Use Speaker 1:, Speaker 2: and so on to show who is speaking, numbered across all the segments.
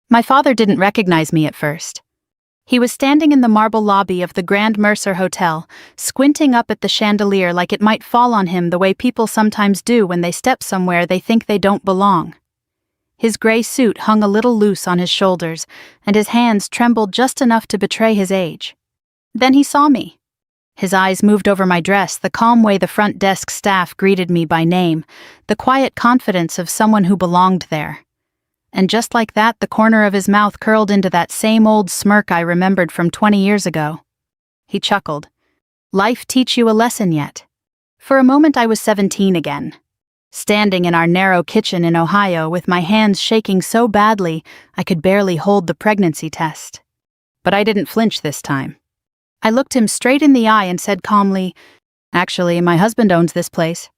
Speaker 1: My father didn't recognize me at first. He was standing in the marble lobby of the Grand Mercer Hotel, squinting up at the chandelier like it might fall on him the way people sometimes do when they step somewhere they think they don't belong. His gray suit hung a little loose on his shoulders, and his hands trembled just enough to betray his age. Then he saw me. His eyes moved over my dress, the calm way the front desk staff greeted me by name, the quiet confidence of someone who belonged there. And just like that, the corner of his mouth curled into that same old smirk I remembered from 20 years ago. He chuckled. Life teach you a lesson yet? For a moment I was 17 again. Standing in our narrow kitchen in Ohio with my hands shaking so badly I could barely hold the pregnancy test. But I didn't flinch this time. I looked him straight in the eye and said calmly, "Actually, my husband owns this place."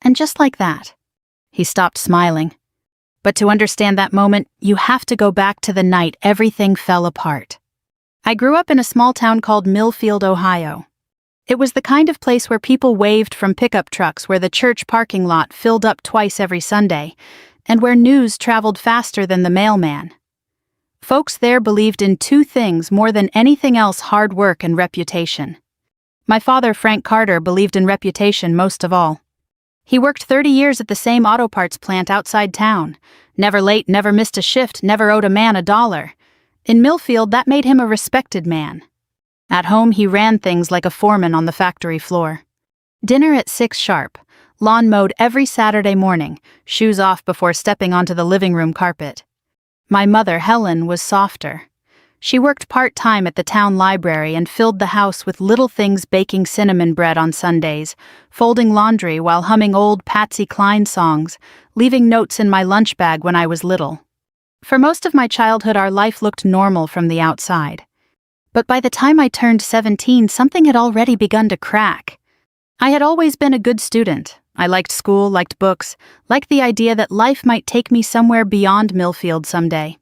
Speaker 1: And just like that, he stopped smiling. But to understand that moment, you have to go back to the night everything fell apart. I grew up in a small town called Millfield, Ohio. It was the kind of place where people waved from pickup trucks, where the church parking lot filled up twice every Sunday, and where news traveled faster than the mailman. Folks there believed in two things more than anything else: hard work and reputation. My father, Frank Carter, believed in reputation most of all. He worked 30 years at the same auto parts plant outside town. Never late, never missed a shift, never owed a man $1. In Millfield, that made him a respected man. At home, he ran things like a foreman on the factory floor. Dinner at 6 sharp, lawn mowed every Saturday morning, shoes off before stepping onto the living room carpet. My mother, Helen, was softer. She worked part-time at the town library and filled the house with little things, baking cinnamon bread on Sundays, folding laundry while humming old Patsy Cline songs, leaving notes in my lunch bag when I was little. For most of my childhood, our life looked normal from the outside. But by the time I turned 17, something had already begun to crack. I had always been a good student. I liked school, liked books, liked the idea that life might take me somewhere beyond Millfield someday.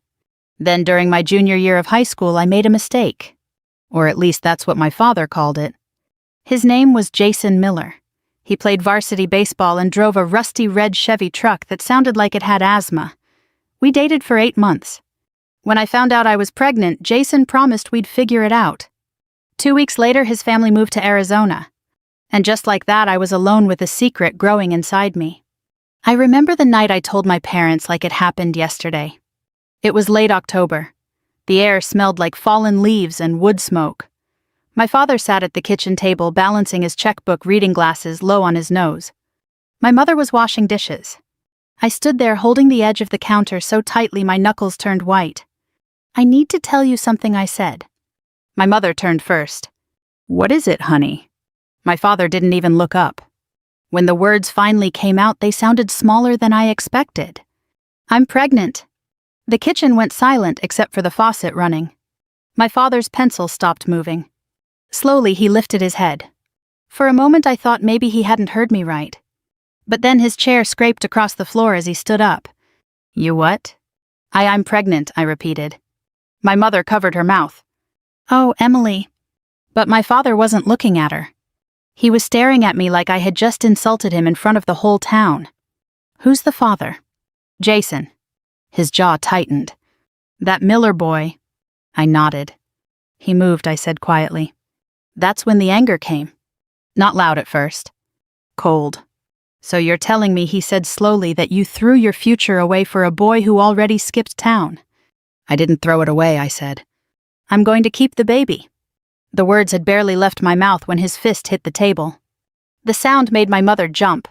Speaker 1: Then during my junior year of high school, I made a mistake. Or at least that's what my father called it. His name was Jason Miller. He played varsity baseball and drove a rusty red Chevy truck that sounded like it had asthma. We dated for 8 months. When I found out I was pregnant, Jason promised we'd figure it out. 2 weeks later, his family moved to Arizona. And just like that, I was alone with a secret growing inside me. I remember the night I told my parents like it happened yesterday. It was late October. The air smelled like fallen leaves and wood smoke. My father sat at the kitchen table, balancing his checkbook reading glasses low on his nose. My mother was washing dishes. I stood there holding the edge of the counter so tightly my knuckles turned white. "I need to tell you something," I said. My mother turned first. "What is it, honey?" My father didn't even look up. When the words finally came out, they sounded smaller than I expected. "I'm pregnant." The kitchen went silent except for the faucet running. My father's pencil stopped moving. Slowly, he lifted his head. For a moment, I thought maybe he hadn't heard me right. But then his chair scraped across the floor as he stood up. "You what?" I'm pregnant," I repeated. My mother covered her mouth. "Oh, Emily." But my father wasn't looking at her. He was staring at me like I had just insulted him in front of the whole town. "Who's the father?" "Jason." His jaw tightened. "That Miller boy." I nodded. "He moved," I said quietly. That's when the anger came. Not loud at first. Cold. "So you're telling me," he said slowly, "that you threw your future away for a boy who already skipped town?" "I didn't throw it away," I said. "I'm going to keep the baby." The words had barely left my mouth when his fist hit the table. The sound made my mother jump.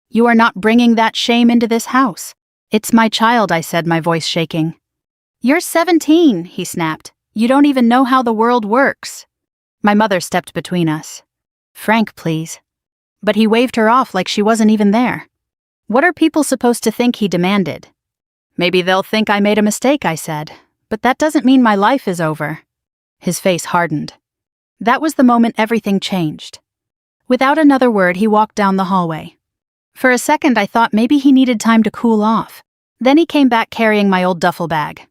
Speaker 1: "You are not bringing that shame into this house." "It's my child," I said, my voice shaking. "You're 17, he snapped. "You don't even know how the world works." My mother stepped between us. "Frank, please." But he waved her off like she wasn't even there. "What are people supposed to think?" he demanded. "Maybe they'll think I made a mistake," I said. "But that doesn't mean my life is over." His face hardened. That was the moment everything changed. Without another word, he walked down the hallway. For a second, I thought maybe he needed time to cool off. Then he came back carrying my old duffel bag.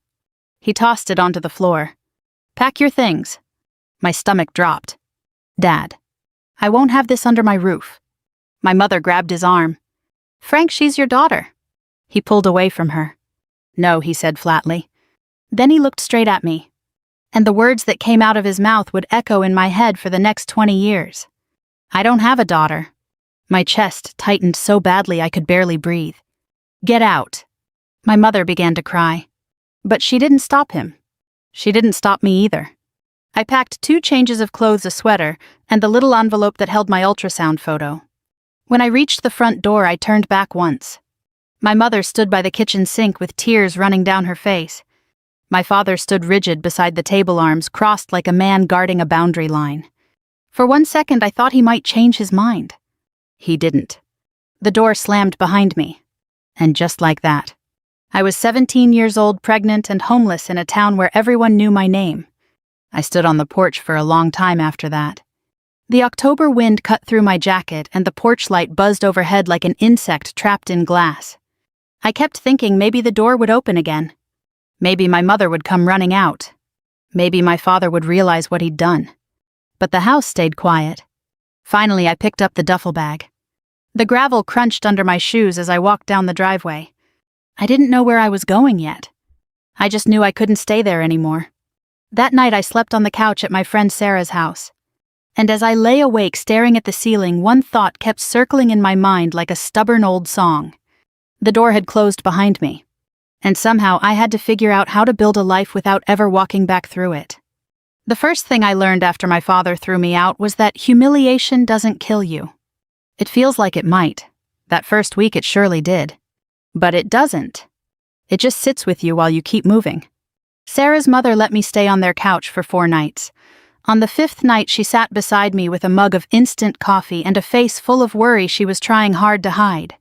Speaker 1: He tossed it onto the floor. "Pack your things." My stomach dropped. "Dad, I won't have this under my roof." My mother grabbed his arm. "Frank, she's your daughter." He pulled away from her. "No," he said flatly. Then he looked straight at me, and the words that came out of his mouth would echo in my head for the next 20 years. I don't have a daughter. My chest tightened so badly I could barely breathe. Get out. My mother began to cry. But she didn't stop him. She didn't stop me either. I packed 2 changes of clothes, a sweater, and the little envelope that held my ultrasound photo. When I reached the front door, I turned back once. My mother stood by the kitchen sink with tears running down her face. My father stood rigid beside the table, arms crossed like a man guarding a boundary line. For 1 second, I thought he might change his mind. He didn't. The door slammed behind me. And just like that, I was 17 years old, pregnant, and homeless in a town where everyone knew my name. I stood on the porch for a long time after that. The October wind cut through my jacket, and the porch light buzzed overhead like an insect trapped in glass. I kept thinking maybe the door would open again. Maybe my mother would come running out. Maybe my father would realize what he'd done. But the house stayed quiet. Finally, I picked up the duffel bag. The gravel crunched under my shoes as I walked down the driveway. I didn't know where I was going yet. I just knew I couldn't stay there anymore. That night I slept on the couch at my friend Sarah's house. And as I lay awake staring at the ceiling, one thought kept circling in my mind like a stubborn old song. The door had closed behind me. And somehow I had to figure out how to build a life without ever walking back through it. The first thing I learned after my father threw me out was that humiliation doesn't kill you. It feels like it might. That first week it surely did. But it doesn't. It just sits with you while you keep moving. Sarah's mother let me stay on their couch for 4 nights. On the 5th night, she sat beside me with a mug of instant coffee and a face full of worry she was trying hard to hide.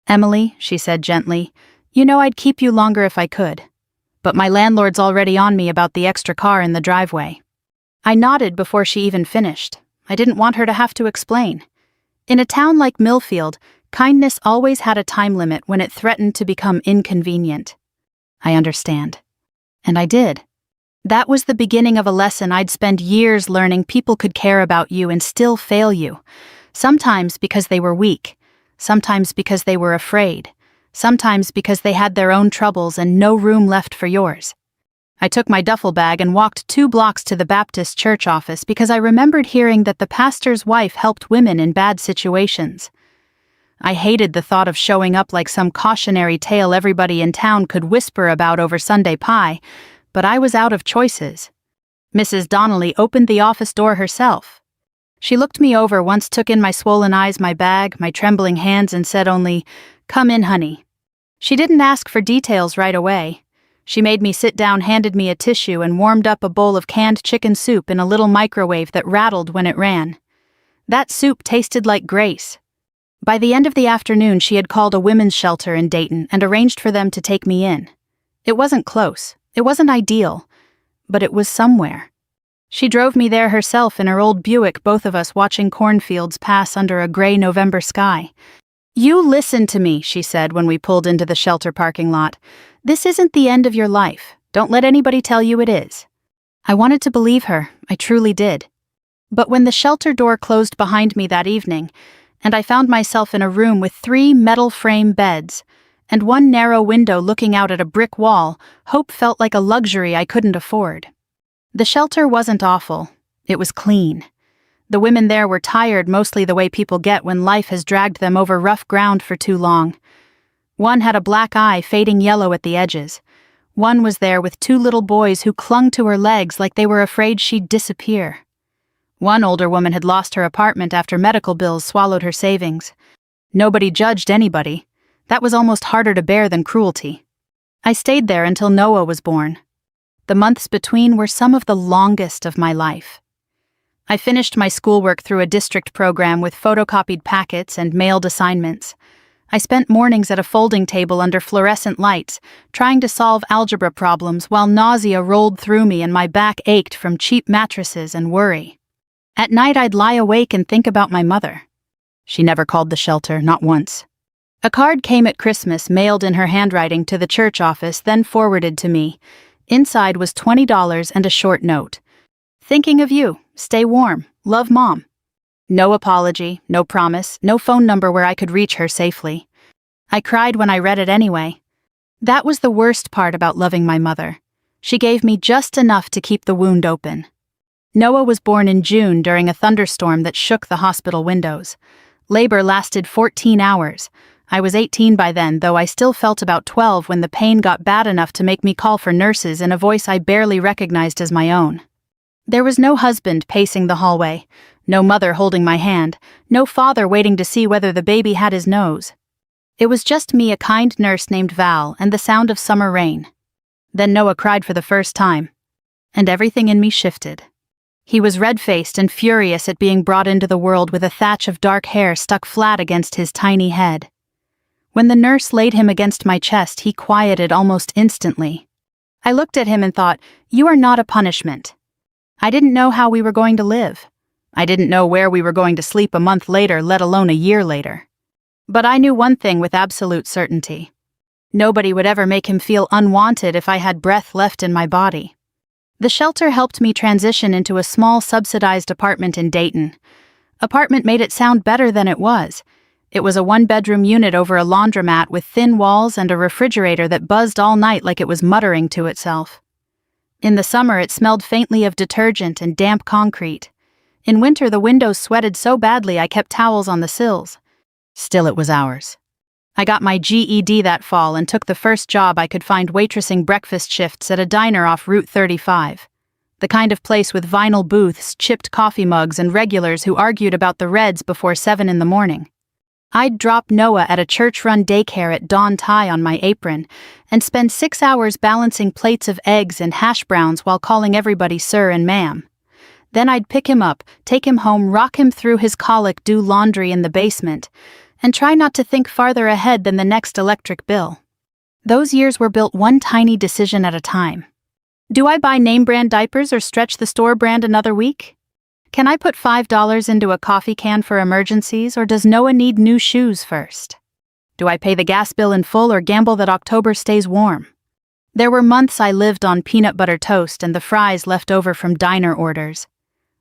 Speaker 1: "Emily," she said gently, "you know I'd keep you longer if I could. But my landlord's already on me about the extra car in the driveway." I nodded before she even finished. I didn't want her to have to explain. In a town like Millfield, kindness always had a time limit when it threatened to become inconvenient. "I understand." And I did. That was the beginning of a lesson I'd spend years learning. People could care about you and still fail you. Sometimes because they were weak. Sometimes because they were afraid. Sometimes because they had their own troubles and no room left for yours. I took my duffel bag and walked 2 blocks to the Baptist church office because I remembered hearing that the pastor's wife helped women in bad situations. I hated the thought of showing up like some cautionary tale everybody in town could whisper about over Sunday pie, but I was out of choices. Mrs. Donnelly opened the office door herself. She looked me over once, took in my swollen eyes, my bag, my trembling hands, and said only, "Come in, honey." She didn't ask for details right away. She made me sit down, handed me a tissue, and warmed up a bowl of canned chicken soup in a little microwave that rattled when it ran. That soup tasted like grace. By the end of the afternoon, she had called a women's shelter in Dayton and arranged for them to take me in. It wasn't close. It wasn't ideal. But it was somewhere. She drove me there herself in her old Buick, both of us watching cornfields pass under a gray November sky. "You listen to me," she said when we pulled into the shelter parking lot. "This isn't the end of your life. Don't let anybody tell you it is." I wanted to believe her. I truly did. But when the shelter door closed behind me that evening, and I found myself in a room with 3 metal frame beds and 1 narrow window looking out at a brick wall, hope felt like a luxury I couldn't afford. The shelter wasn't awful. It was clean. The women there were tired, mostly the way people get when life has dragged them over rough ground for too long. One had a black eye fading yellow at the edges. One was there with 2 little boys who clung to her legs like they were afraid she'd disappear. One older woman had lost her apartment after medical bills swallowed her savings. Nobody judged anybody. That was almost harder to bear than cruelty. I stayed there until Noah was born. The months between were some of the longest of my life. I finished my schoolwork through a district program with photocopied packets and mailed assignments. I spent mornings at a folding table under fluorescent lights, trying to solve algebra problems while nausea rolled through me and my back ached from cheap mattresses and worry. At night I'd lie awake and think about my mother. She never called the shelter, not once. A card came at Christmas, mailed in her handwriting to the church office, then forwarded to me. Inside was $20 and a short note. "Thinking of you. Stay warm. Love, Mom." No apology, no promise, no phone number where I could reach her safely. I cried when I read it anyway. That was the worst part about loving my mother. She gave me just enough to keep the wound open. Noah was born in June during a thunderstorm that shook the hospital windows. Labor lasted 14 hours. I was 18 by then, though I still felt about 12 when the pain got bad enough to make me call for nurses in a voice I barely recognized as my own. There was no husband pacing the hallway, no mother holding my hand, no father waiting to see whether the baby had his nose. It was just me, a kind nurse named Val, and the sound of summer rain. Then Noah cried for the first time, and everything in me shifted. He was red-faced and furious at being brought into the world with a thatch of dark hair stuck flat against his tiny head. When the nurse laid him against my chest, he quieted almost instantly. I looked at him and thought, "You are not a punishment." I didn't know how we were going to live. I didn't know where we were going to sleep a month later, let alone a year later. But I knew one thing with absolute certainty. Nobody would ever make him feel unwanted if I had breath left in my body. The shelter helped me transition into a small subsidized apartment in Dayton. Apartment made it sound better than it was. It was a one-bedroom unit over a laundromat with thin walls and a refrigerator that buzzed all night like it was muttering to itself. In the summer, it smelled faintly of detergent and damp concrete. In winter, the windows sweated so badly I kept towels on the sills. Still, it was ours. I got my GED that fall and took the first job I could find waitressing breakfast shifts at a diner off Route 35. The kind of place with vinyl booths, chipped coffee mugs, and regulars who argued about the Reds before 7 in the morning. I'd drop Noah at a church-run daycare at dawn tie on my apron and spend 6 hours balancing plates of eggs and hash browns while calling everybody sir and ma'am. Then I'd pick him up, take him home, rock him through his colic, do laundry in the basement, and try not to think farther ahead than the next electric bill. Those years were built one tiny decision at a time. Do I buy name-brand diapers or stretch the store brand another week? Can I put $5 into a coffee can for emergencies, or does Noah need new shoes first? Do I pay the gas bill in full or gamble that October stays warm? There were months I lived on peanut butter toast and the fries left over from diner orders.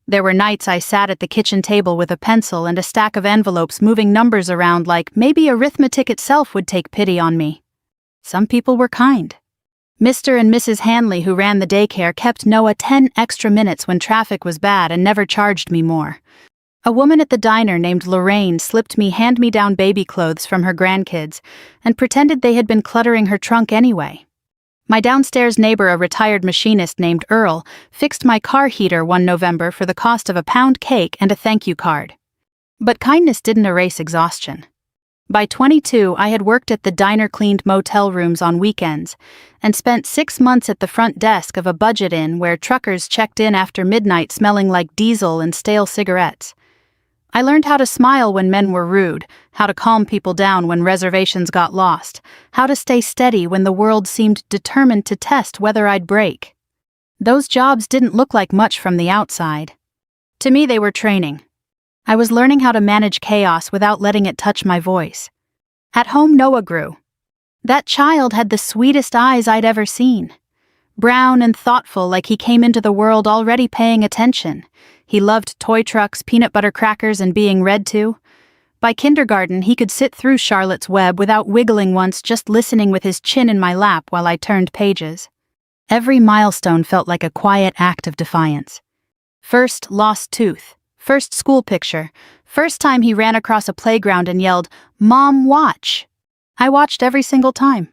Speaker 1: There were nights I sat at the kitchen table with a pencil and a stack of envelopes moving numbers around like maybe arithmetic itself would take pity on me. Some people were kind. Mr. and Mrs. Hanley, who ran the daycare, kept Noah 10 extra minutes when traffic was bad and never charged me more. A woman at the diner named Lorraine slipped me hand-me-down baby clothes from her grandkids and pretended they had been cluttering her trunk anyway. My downstairs neighbor, a retired machinist named Earl, fixed my car heater one November for the cost of a pound cake and a thank you card. But kindness didn't erase exhaustion. By 22, I had worked at the diner, cleaned motel rooms on weekends, and spent 6 months at the front desk of a budget inn where truckers checked in after midnight smelling like diesel and stale cigarettes. I learned how to smile when men were rude, how to calm people down when reservations got lost, how to stay steady when the world seemed determined to test whether I'd break. Those jobs didn't look like much from the outside. To me, they were training. I was learning how to manage chaos without letting it touch my voice. At home, Noah grew. That child had the sweetest eyes I'd ever seen. Brown and thoughtful, like he came into the world already paying attention. He loved toy trucks, peanut butter crackers, and being read to. By kindergarten, he could sit through Charlotte's Web without wiggling once, just listening with his chin in my lap while I turned pages. Every milestone felt like a quiet act of defiance. First, lost tooth. First school picture. First time he ran across a playground and yelled, "Mom, watch!" I watched every single time.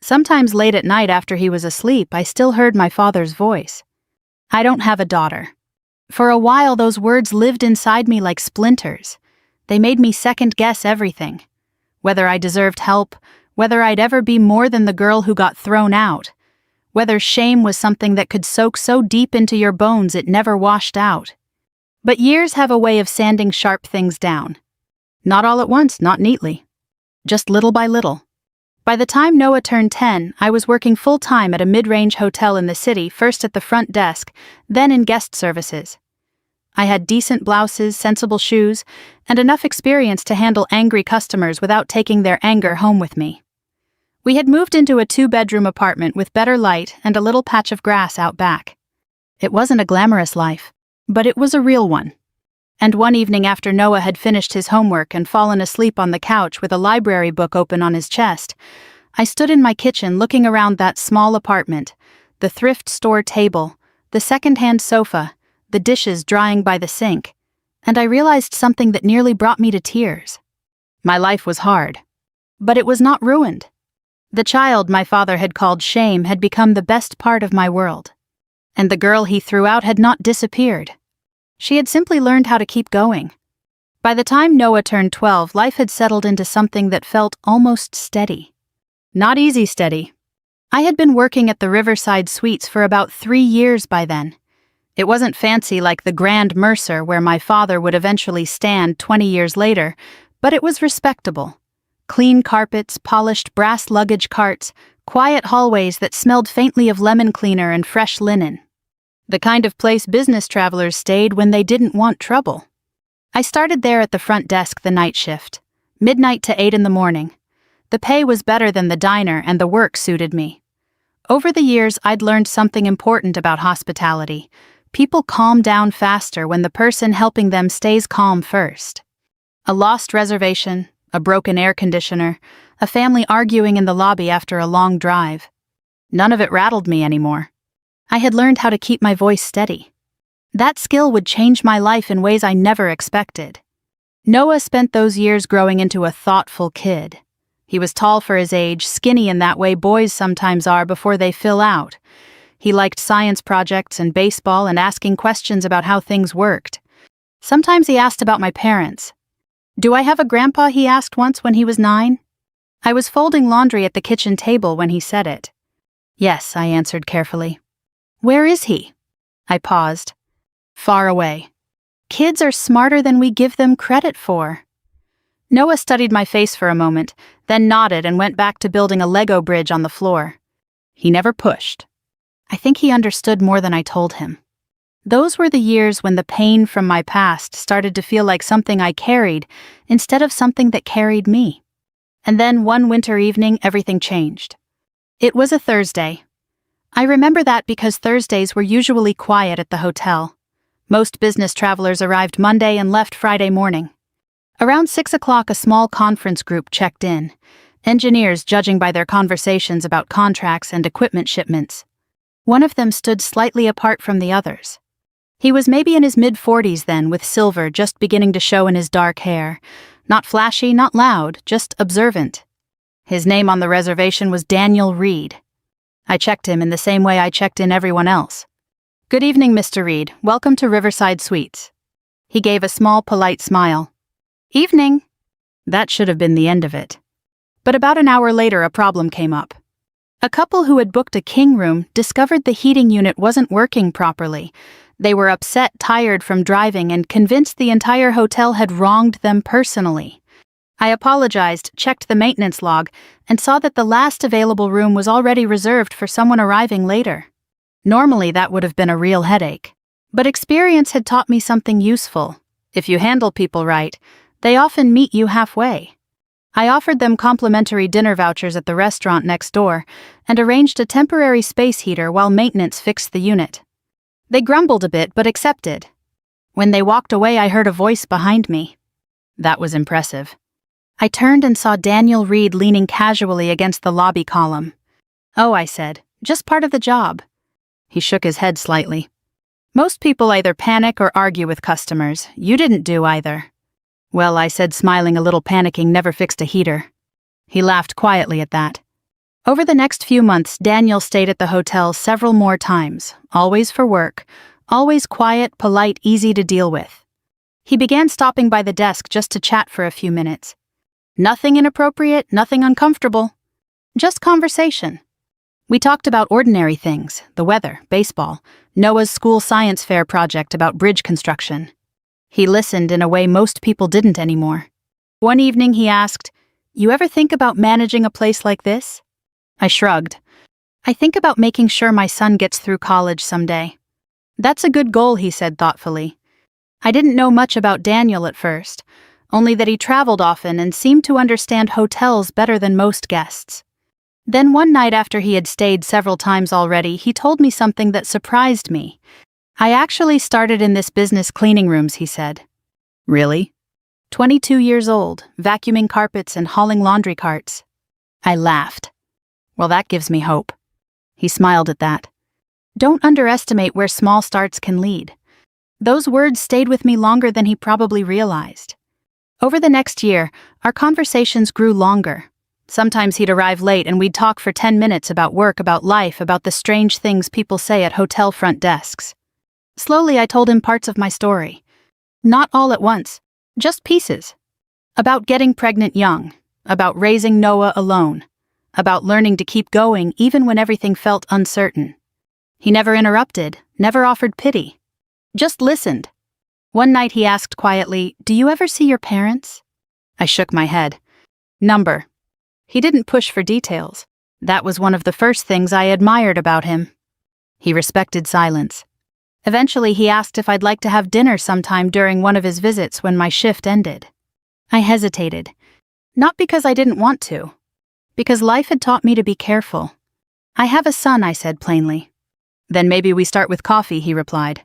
Speaker 1: Sometimes late at night after he was asleep, I still heard my father's voice. I don't have a daughter. For a while, those words lived inside me like splinters. They made me second-guess everything. Whether I deserved help, whether I'd ever be more than the girl who got thrown out, whether shame was something that could soak so deep into your bones it never washed out. But years have a way of sanding sharp things down. Not all at once, not neatly. Just little by little. By the time Noah turned 10, I was working full-time at a mid-range hotel in the city, first at the front desk, then in guest services. I had decent blouses, sensible shoes, and enough experience to handle angry customers without taking their anger home with me. We had moved into a 2-bedroom apartment with better light and a little patch of grass out back. It wasn't a glamorous life, but it was a real one. And one evening after Noah had finished his homework and fallen asleep on the couch with a library book open on his chest, I stood in my kitchen looking around that small apartment, the thrift store table, the second-hand sofa, the dishes drying by the sink, and I realized something that nearly brought me to tears. My life was hard, but it was not ruined. The child my father had called shame had become the best part of my world, and the girl he threw out had not disappeared. She had simply learned how to keep going. By the time Noah turned 12, life had settled into something that felt almost steady. Not easy steady. I had been working at the Riverside Suites for about 3 years by then. It wasn't fancy like the Grand Mercer where my father would eventually stand 20 years later, but it was respectable. Clean carpets, polished brass luggage carts, quiet hallways that smelled faintly of lemon cleaner and fresh linen. The kind of place business travelers stayed when they didn't want trouble. I started there at the front desk the night shift, midnight to 8 in the morning. The pay was better than the diner and the work suited me. Over the years, I'd learned something important about hospitality. People calm down faster when the person helping them stays calm first. A lost reservation, a broken air conditioner, a family arguing in the lobby after a long drive. None of it rattled me anymore. I had learned how to keep my voice steady. That skill would change my life in ways I never expected. Noah spent those years growing into a thoughtful kid. He was tall for his age, skinny in that way boys sometimes are before they fill out. He liked science projects and baseball and asking questions about how things worked. Sometimes he asked about my parents. "Do I have a grandpa?" he asked once when he was 9. I was folding laundry at the kitchen table when he said it. "Yes," I answered carefully. "Where is he?" I paused. "Far away. Kids are smarter than we give them credit for." Noah studied my face for a moment, then nodded and went back to building a Lego bridge on the floor. He never pushed. I think he understood more than I told him. Those were the years when the pain from my past started to feel like something I carried instead of something that carried me. And then one winter evening, everything changed. It was a Thursday. I remember that because Thursdays were usually quiet at the hotel. Most business travelers arrived Monday and left Friday morning. Around 6 o'clock, a small conference group checked in, engineers judging by their conversations about contracts and equipment shipments. One of them stood slightly apart from the others. He was maybe in his mid-40s then, with silver just beginning to show in his dark hair. Not flashy, not loud, just observant. His name on the reservation was Daniel Reed. I checked him in the same way I checked in everyone else. "Good evening, Mr. Reed. Welcome to Riverside Suites." He gave a small, polite smile. "Evening." That should have been the end of it. But about an hour later, a problem came up. A couple who had booked a king room discovered the heating unit wasn't working properly. They were upset, tired from driving, and convinced the entire hotel had wronged them personally. I apologized, checked the maintenance log, and saw that the last available room was already reserved for someone arriving later. Normally, that would have been a real headache. But experience had taught me something useful. If you handle people right, they often meet you halfway. I offered them complimentary dinner vouchers at the restaurant next door and arranged a temporary space heater while maintenance fixed the unit. They grumbled a bit but accepted. When they walked away, I heard a voice behind me. That was impressive. I turned and saw Daniel Reed leaning casually against the lobby column. "Oh," I said, "just part of the job." He shook his head slightly. "Most people either panic or argue with customers. You didn't do either." "Well," I said, smiling a little, panicking never fixed a heater. He laughed quietly at that. Over the next few months, Daniel stayed at the hotel several more times, always for work, always quiet, polite, easy to deal with. He began stopping by the desk just to chat for a few minutes. Nothing inappropriate, nothing uncomfortable. Just conversation. We talked about ordinary things, the weather, baseball, Noah's school science fair project about bridge construction. He listened in a way most people didn't anymore. One evening he asked, "You ever think about managing a place like this?" I shrugged. "I think about making sure my son gets through college someday." "That's a good goal," he said thoughtfully. I didn't know much about Daniel at first, only that he traveled often and seemed to understand hotels better than most guests. Then one night after he had stayed several times already, he told me something that surprised me. "I actually started in this business cleaning rooms," he said. "Really?" 22 years old, vacuuming carpets and hauling laundry carts. I laughed. "Well, that gives me hope." He smiled at that. Don't underestimate where small starts can lead. Those words stayed with me longer than he probably realized. Over the next year, our conversations grew longer. Sometimes he'd arrive late and we'd talk for 10 minutes about work, about life, about the strange things people say at hotel front desks. Slowly, I told him parts of my story. Not all at once, just pieces. About getting pregnant young, about raising Noah alone, about learning to keep going even when everything felt uncertain. He never interrupted, never offered pity. Just listened. One night he asked quietly, "Do you ever see your parents?" I shook my head. Number. He didn't push for details. That was one of the first things I admired about him. He respected silence. Eventually he asked if I'd like to have dinner sometime during one of his visits when my shift ended. I hesitated. Not because I didn't want to. Because life had taught me to be careful. "I have a son," I said plainly. "Then maybe we start with coffee," he replied.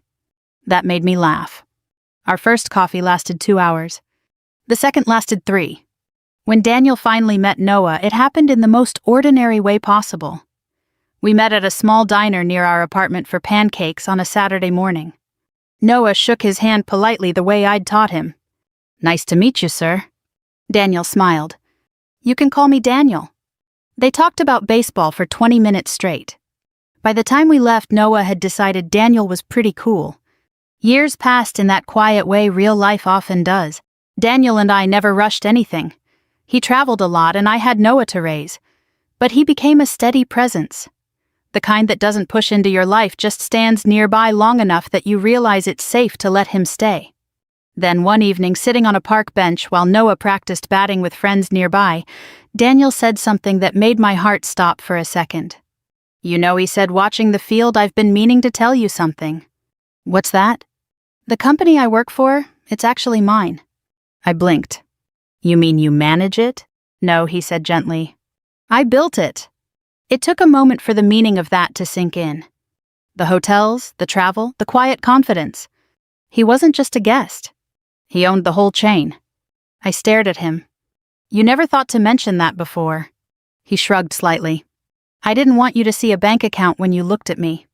Speaker 1: That made me laugh. Our first coffee lasted 2 hours. The second lasted 3. When Daniel finally met Noah, it happened in the most ordinary way possible. We met at a small diner near our apartment for pancakes on a Saturday morning. Noah shook his hand politely the way I'd taught him. "Nice to meet you, sir." Daniel smiled. "You can call me Daniel." They talked about baseball for 20 minutes straight. By the time we left, Noah had decided Daniel was pretty cool. Years passed in that quiet way real life often does. Daniel and I never rushed anything. He traveled a lot and I had Noah to raise. But he became a steady presence. The kind that doesn't push into your life, just stands nearby long enough that you realize it's safe to let him stay. Then one evening, sitting on a park bench while Noah practiced batting with friends nearby, Daniel said something that made my heart stop for a second. "You know," he said, "watching the field, I've been meaning to tell you something." "What's that?" "The company I work for, it's actually mine." I blinked. "You mean you manage it?" "No," he said gently. "I built it." It took a moment for the meaning of that to sink in. The hotels, the travel, the quiet confidence. He wasn't just a guest. He owned the whole chain. I stared at him. "You never thought to mention that before." He shrugged slightly. "I didn't want you to see a bank account when you looked at me."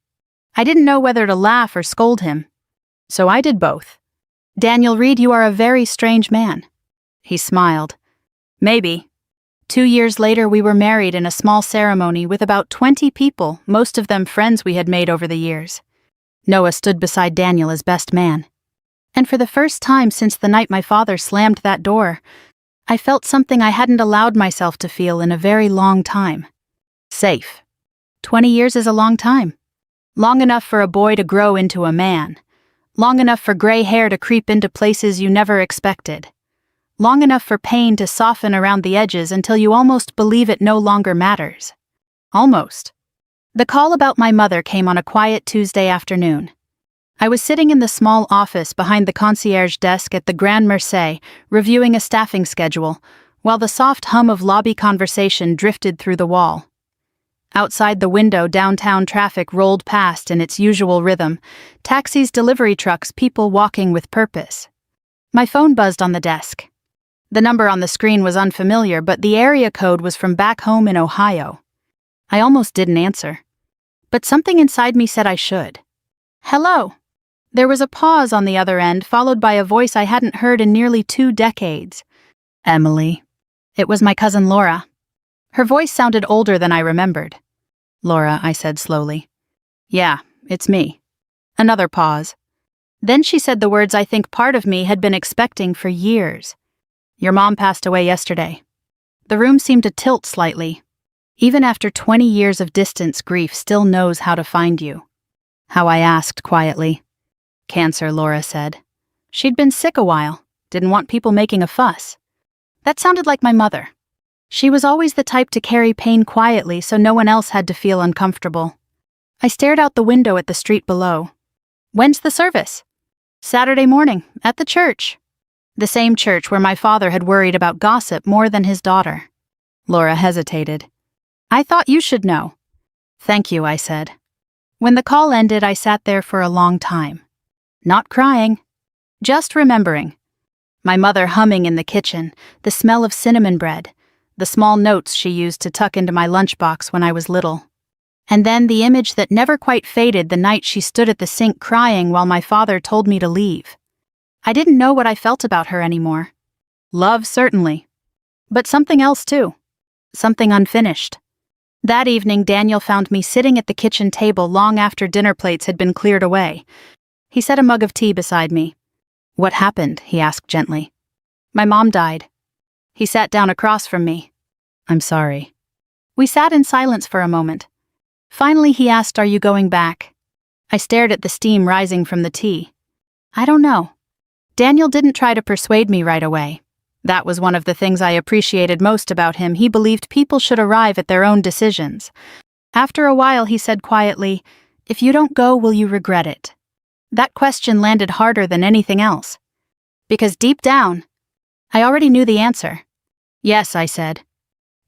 Speaker 1: I didn't know whether to laugh or scold him. So I did both. "Daniel Reed, you are a very strange man." He smiled. "Maybe." 2 years later, we were married in a small ceremony with about 20 people, most of them friends we had made over the years. Noah stood beside Daniel as best man. And for the first time since the night my father slammed that door, I felt something I hadn't allowed myself to feel in a very long time. Safe. 20 years is a long time. Long enough for a boy to grow into a man. Long enough for gray hair to creep into places you never expected. Long enough for pain to soften around the edges until you almost believe it no longer matters. Almost. The call about my mother came on a quiet Tuesday afternoon. I was sitting in the small office behind the concierge desk at the Grand Mercé, reviewing a staffing schedule, while the soft hum of lobby conversation drifted through the wall. Outside the window, downtown traffic rolled past in its usual rhythm. Taxis, delivery trucks, people walking with purpose. My phone buzzed on the desk. The number on the screen was unfamiliar, but the area code was from back home in Ohio. I almost didn't answer. But something inside me said I should. "Hello." There was a pause on the other end, followed by a voice I hadn't heard in nearly 2 decades. "Emily." It was my cousin Laura. Her voice sounded older than I remembered. "Laura," I said slowly. "Yeah, it's me." Another pause. Then she said the words I think part of me had been expecting for years. "Your mom passed away yesterday." The room seemed to tilt slightly. Even after 20 years of distance, grief still knows how to find you. How I asked quietly. "Cancer," Laura said. She'd been sick a while, didn't want people making a fuss. That sounded like my mother. She was always the type to carry pain quietly so no one else had to feel uncomfortable. I stared out the window at the street below. "When's the service?" "Saturday morning, at the church." The same church where my father had worried about gossip more than his daughter. Laura hesitated. "I thought you should know." "Thank you," I said. When the call ended, I sat there for a long time. Not crying, just remembering. My mother humming in the kitchen, the smell of cinnamon bread, the small notes she used to tuck into my lunchbox when I was little. And then the image that never quite faded the night she stood at the sink crying while my father told me to leave. I didn't know what I felt about her anymore. Love, certainly. But something else too. Something unfinished. That evening, Daniel found me sitting at the kitchen table long after dinner plates had been cleared away. He set a mug of tea beside me. "What happened?" he asked gently. "My mom died." He sat down across from me. "I'm sorry." We sat in silence for a moment. Finally, he asked, "Are you going back?" I stared at the steam rising from the tea. "I don't know." Daniel didn't try to persuade me right away. That was one of the things I appreciated most about him. He believed people should arrive at their own decisions. After a while, he said quietly, "If you don't go, will you regret it?" That question landed harder than anything else. Because deep down, I already knew the answer. "Yes," I said.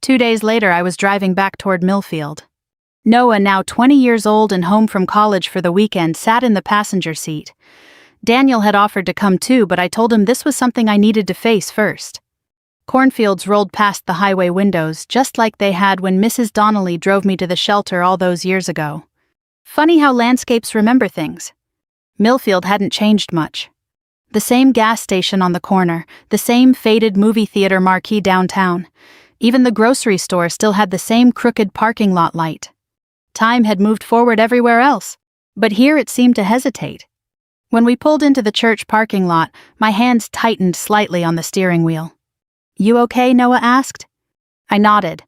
Speaker 1: 2 days later, I was driving back toward Millfield. Noah, now 20 years old and home from college for the weekend, sat in the passenger seat. Daniel had offered to come too, but I told him this was something I needed to face first. Cornfields rolled past the highway windows, just like they had when Mrs. Donnelly drove me to the shelter all those years ago. Funny how landscapes remember things. Millfield hadn't changed much. The same gas station on the corner, the same faded movie theater marquee downtown. Even the grocery store still had the same crooked parking lot light. Time had moved forward everywhere else, but here it seemed to hesitate. When we pulled into the church parking lot, my hands tightened slightly on the steering wheel. "You okay?" Noah asked. I nodded.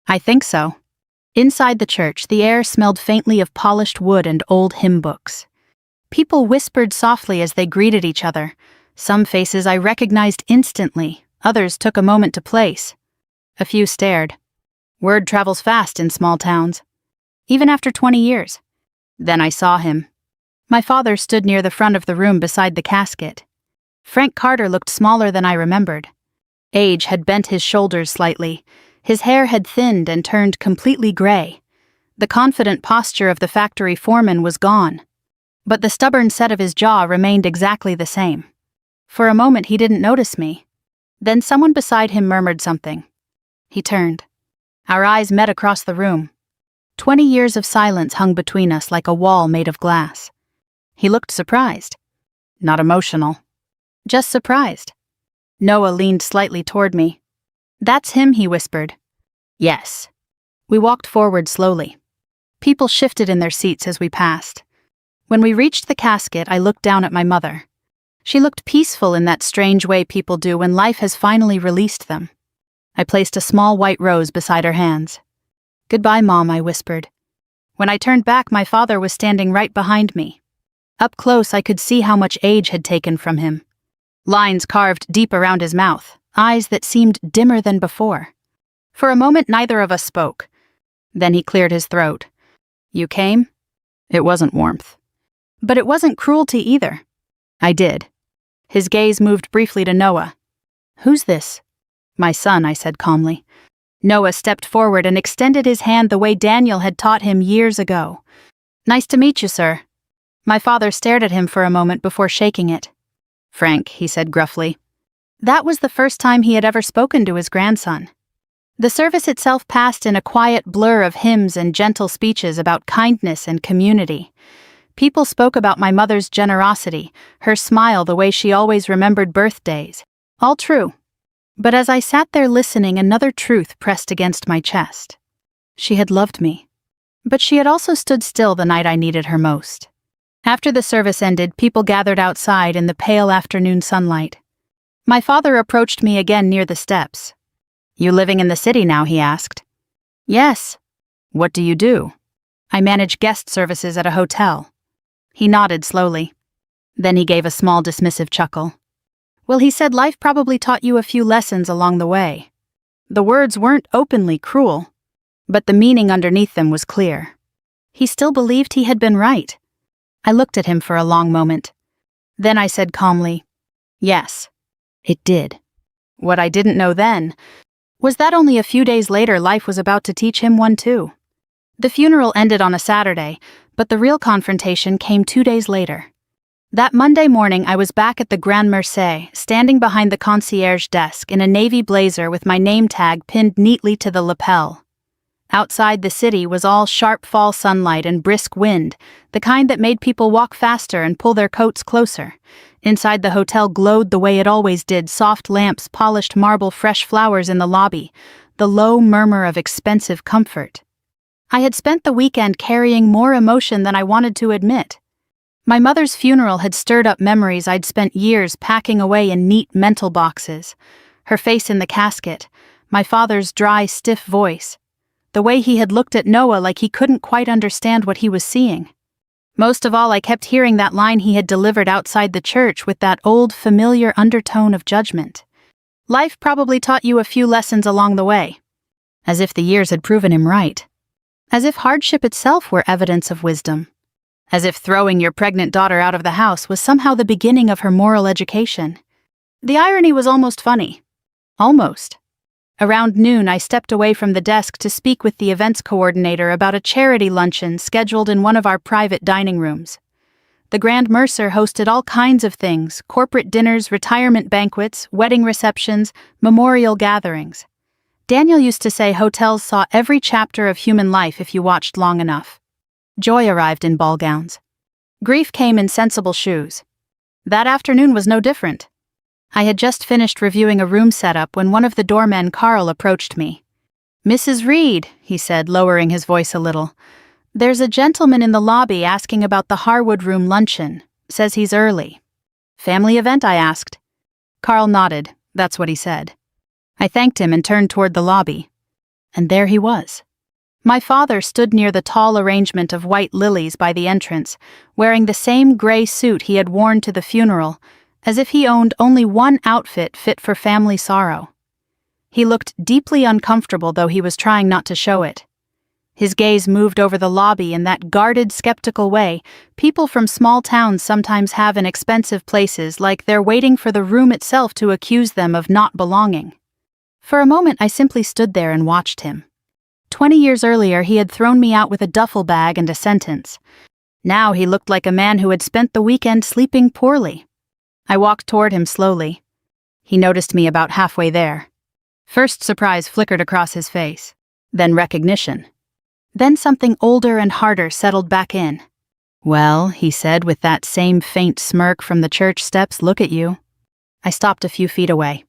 Speaker 1: "I think so." Inside the church, the air smelled faintly of polished wood and old hymn books. People whispered softly as they greeted each other. Some faces I recognized instantly, others took a moment to place. A few stared. Word travels fast in small towns. Even after 20 years. Then I saw him. My father stood near the front of the room beside the casket. Frank Carter looked smaller than I remembered. Age had bent his shoulders slightly. His hair had thinned and turned completely gray. The confident posture of the factory foreman was gone. But the stubborn set of his jaw remained exactly the same. For a moment he didn't notice me. Then someone beside him murmured something. He turned. Our eyes met across the room. 20 years of silence hung between us like a wall made of glass. He looked surprised. Not emotional. Just surprised. Noah leaned slightly toward me. "That's him," he whispered. "Yes." We walked forward slowly. People shifted in their seats as we passed. When we reached the casket, I looked down at my mother. She looked peaceful in that strange way people do when life has finally released them. I placed a small white rose beside her hands. "Goodbye, Mom," I whispered. When I turned back, my father was standing right behind me. Up close, I could see how much age had taken from him. Lines carved deep around his mouth, eyes that seemed dimmer than before. For a moment, neither of us spoke. Then he cleared his throat. "You came?" It wasn't warmth. But it wasn't cruelty either. I did. His gaze moved briefly to Noah. "Who's this?" "My son," I said calmly. Noah stepped forward and extended his hand the way Daniel had taught him years ago. "Nice to meet you, sir." My father stared at him for a moment before shaking it. "Frank," he said gruffly. That was the first time he had ever spoken to his grandson. The service itself passed in a quiet blur of hymns and gentle speeches about kindness and community. People spoke about my mother's generosity, her smile, the way she always remembered birthdays. All true. But as I sat there listening, another truth pressed against my chest. She had loved me. But she had also stood still the night I needed her most. After the service ended, people gathered outside in the pale afternoon sunlight. My father approached me again near the steps. "You living in the city now?" he asked. "Yes." "What do you do?" "I manage guest services at a hotel." He nodded slowly. Then he gave a small dismissive chuckle. "Well," he said, "life probably taught you a few lessons along the way." The words weren't openly cruel, but the meaning underneath them was clear. He still believed he had been right. I looked at him for a long moment. Then I said calmly, "Yes, it did." What I didn't know then was that only a few days later life was about to teach him one too. The funeral ended on a Saturday, but the real confrontation came 2 days later. That Monday morning I was back at the Grand Mercé, standing behind the concierge desk in a navy blazer with my name tag pinned neatly to the lapel. Outside, the city was all sharp fall sunlight and brisk wind, the kind that made people walk faster and pull their coats closer. Inside, the hotel glowed the way it always did, soft lamps, polished marble, fresh flowers in the lobby, the low murmur of expensive comfort. I had spent the weekend carrying more emotion than I wanted to admit. My mother's funeral had stirred up memories I'd spent years packing away in neat mental boxes. Her face in the casket, my father's dry, stiff voice, the way he had looked at Noah like he couldn't quite understand what he was seeing. Most of all, I kept hearing that line he had delivered outside the church with that old, familiar undertone of judgment. Life probably taught you a few lessons along the way. As if the years had proven him right. As if hardship itself were evidence of wisdom. As if throwing your pregnant daughter out of the house was somehow the beginning of her moral education. The irony was almost funny. Almost. Around noon, I stepped away from the desk to speak with the events coordinator about a charity luncheon scheduled in one of our private dining rooms. The Grand Mercer hosted all kinds of things: corporate dinners, retirement banquets, wedding receptions, memorial gatherings. Daniel used to say hotels saw every chapter of human life if you watched long enough. Joy arrived in ball gowns. Grief came in sensible shoes. That afternoon was no different. I had just finished reviewing a room setup when one of the doormen, Carl, approached me. "Mrs. Reed," he said, lowering his voice a little, "there's a gentleman in the lobby asking about the Harwood Room luncheon. Says he's early." "Family event?" I asked. Carl nodded. That's what he said. I thanked him and turned toward the lobby. And there he was. My father stood near the tall arrangement of white lilies by the entrance, wearing the same gray suit he had worn to the funeral, as if he owned only one outfit fit for family sorrow. He looked deeply uncomfortable, though he was trying not to show it. His gaze moved over the lobby in that guarded, skeptical way people from small towns sometimes have in expensive places, like they're waiting for the room itself to accuse them of not belonging. For a moment, I simply stood there and watched him. 20 years earlier, he had thrown me out with a duffel bag and a sentence. Now he looked like a man who had spent the weekend sleeping poorly. I walked toward him slowly. He noticed me about halfway there. First surprise flickered across his face, then recognition. Then something older and harder settled back in. "Well," he said with that same faint smirk from the church steps, "look at you." I stopped a few feet away.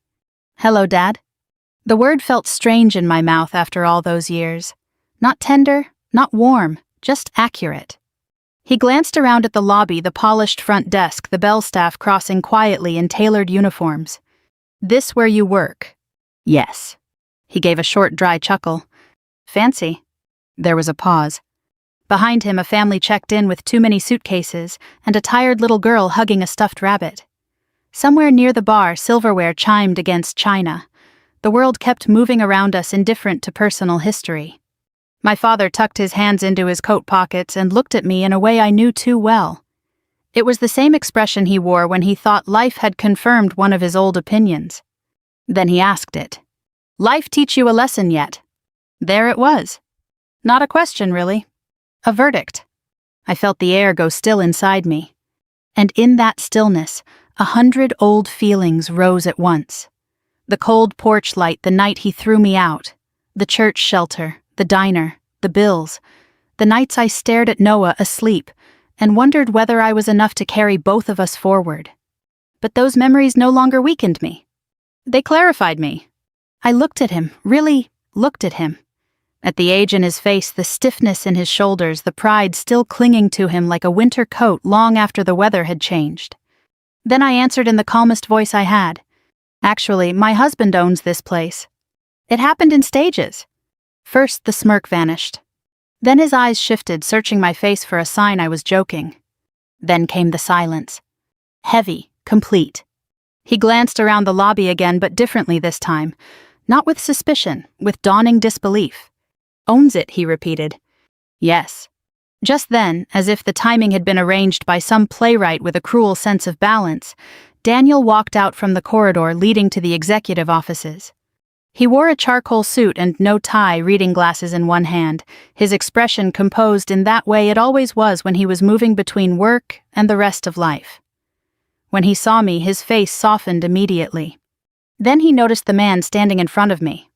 Speaker 1: "Hello, Dad." The word felt strange in my mouth after all those years. Not tender, not warm, just accurate. He glanced around at the lobby, the polished front desk, the bell staff crossing quietly in tailored uniforms. "This where you work?" "Yes." He gave a short, dry chuckle. "Fancy." There was a pause. Behind him, a family checked in with too many suitcases and a tired little girl hugging a stuffed rabbit. Somewhere near the bar, silverware chimed against china. The world kept moving around us, indifferent to personal history. My father tucked his hands into his coat pockets and looked at me in a way I knew too well. It was the same expression he wore when he thought life had confirmed one of his old opinions. Then he asked it. "Life teach you a lesson yet?" There it was. Not a question, really. A verdict. I felt the air go still inside me. And in that stillness, 100 old feelings rose at once. The cold porch light the night he threw me out, the church shelter, the diner, the bills, the nights I stared at Noah asleep and wondered whether I was enough to carry both of us forward. But those memories no longer weakened me. They clarified me. I looked at him, really looked at him. At the age in his face, the stiffness in his shoulders, the pride still clinging to him like a winter coat long after the weather had changed. Then I answered in the calmest voice I had. "Actually, my husband owns this place." It happened in stages. First, the smirk vanished. Then his eyes shifted, searching my face for a sign I was joking. Then came the silence. Heavy, complete. He glanced around the lobby again, but differently this time. Not with suspicion, with dawning disbelief. "Owns it," he repeated. "Yes." Just then, as if the timing had been arranged by some playwright with a cruel sense of balance, Daniel walked out from the corridor leading to the executive offices. He wore a charcoal suit and no tie, reading glasses in one hand, his expression composed in that way it always was when he was moving between work and the rest of life. When he saw me, his face softened immediately. Then he noticed the man standing in front of me.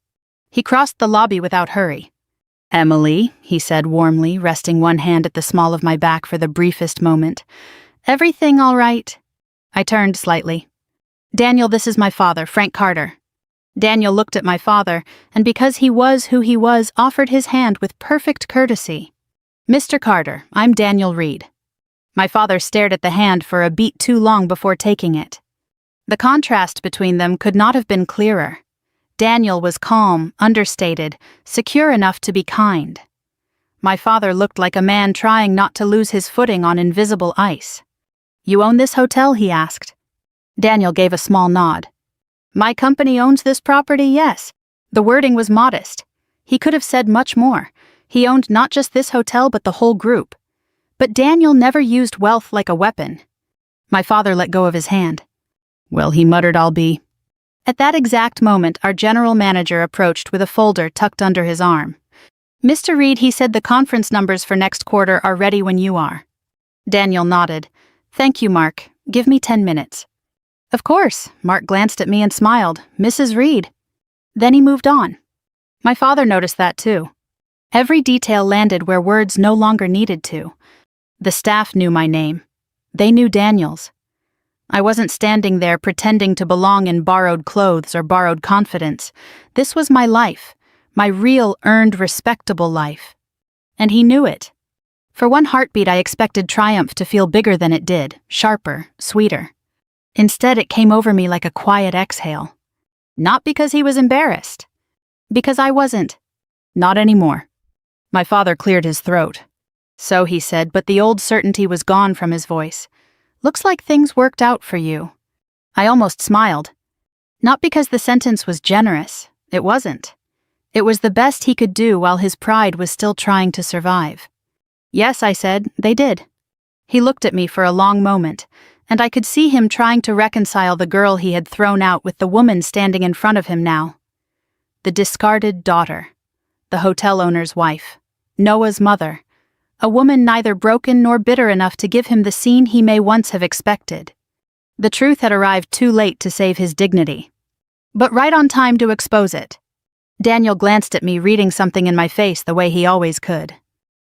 Speaker 1: He crossed the lobby without hurry. Emily, he said warmly, resting one hand at the small of my back for the briefest moment. Everything all right? I turned slightly. Daniel, this is my father, Frank Carter. Daniel looked at my father, and because he was who he was, offered his hand with perfect courtesy. Mr. Carter, I'm Daniel Reed. My father stared at the hand for a beat too long before taking it. The contrast between them could not have been clearer. Daniel was calm, understated, secure enough to be kind. My father looked like a man trying not to lose his footing on invisible ice. You own this hotel? He asked. Daniel gave a small nod. My company owns this property, yes. The wording was modest. He could have said much more. He owned not just this hotel but the whole group. But Daniel never used wealth like a weapon. My father let go of his hand. Well, he muttered, I'll be. At that exact moment, our general manager approached with a folder tucked under his arm. Mr. Reed, he said the conference numbers for next quarter are ready when you are. Daniel nodded. Thank you, Mark. Give me 10 minutes. Of course. Mark glanced at me and smiled. Mrs. Reed. Then he moved on. My father noticed that too. Every detail landed where words no longer needed to. The staff knew my name. They knew Daniel's. I wasn't standing there pretending to belong in borrowed clothes or borrowed confidence. This was my life, my real, earned, respectable life. And he knew it. For one heartbeat, I expected triumph to feel bigger than it did, sharper, sweeter. Instead, it came over me like a quiet exhale. Not because he was embarrassed. Because I wasn't. Not anymore. My father cleared his throat. So, he said, but the old certainty was gone from his voice. Looks like things worked out for you. I almost smiled. Not because the sentence was generous. It wasn't. It was the best he could do while his pride was still trying to survive. Yes, I said, they did. He looked at me for a long moment, and I could see him trying to reconcile the girl he had thrown out with the woman standing in front of him now. The discarded daughter. The hotel owner's wife. Noah's mother. A woman neither broken nor bitter enough to give him the scene he may once have expected. The truth had arrived too late to save his dignity. But right on time to expose it. Daniel glanced at me, reading something in my face the way he always could.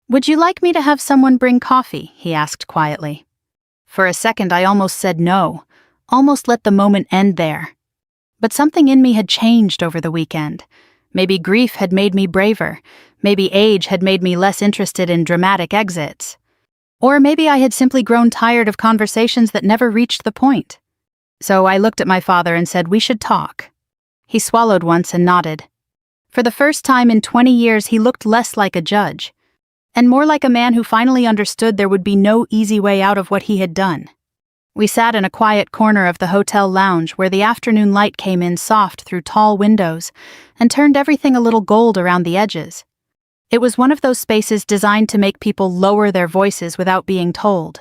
Speaker 1: Would you like me to have someone bring coffee? He asked quietly. For a second I almost said no, almost let the moment end there. But something in me had changed over the weekend. Maybe grief had made me braver. Maybe age had made me less interested in dramatic exits. Or maybe I had simply grown tired of conversations that never reached the point. So I looked at my father and said, we should talk. He swallowed once and nodded. For the first time in 20 years, he looked less like a judge, and more like a man who finally understood there would be no easy way out of what he had done. We sat in a quiet corner of the hotel lounge where the afternoon light came in soft through tall windows and turned everything a little gold around the edges. It was one of those spaces designed to make people lower their voices without being told.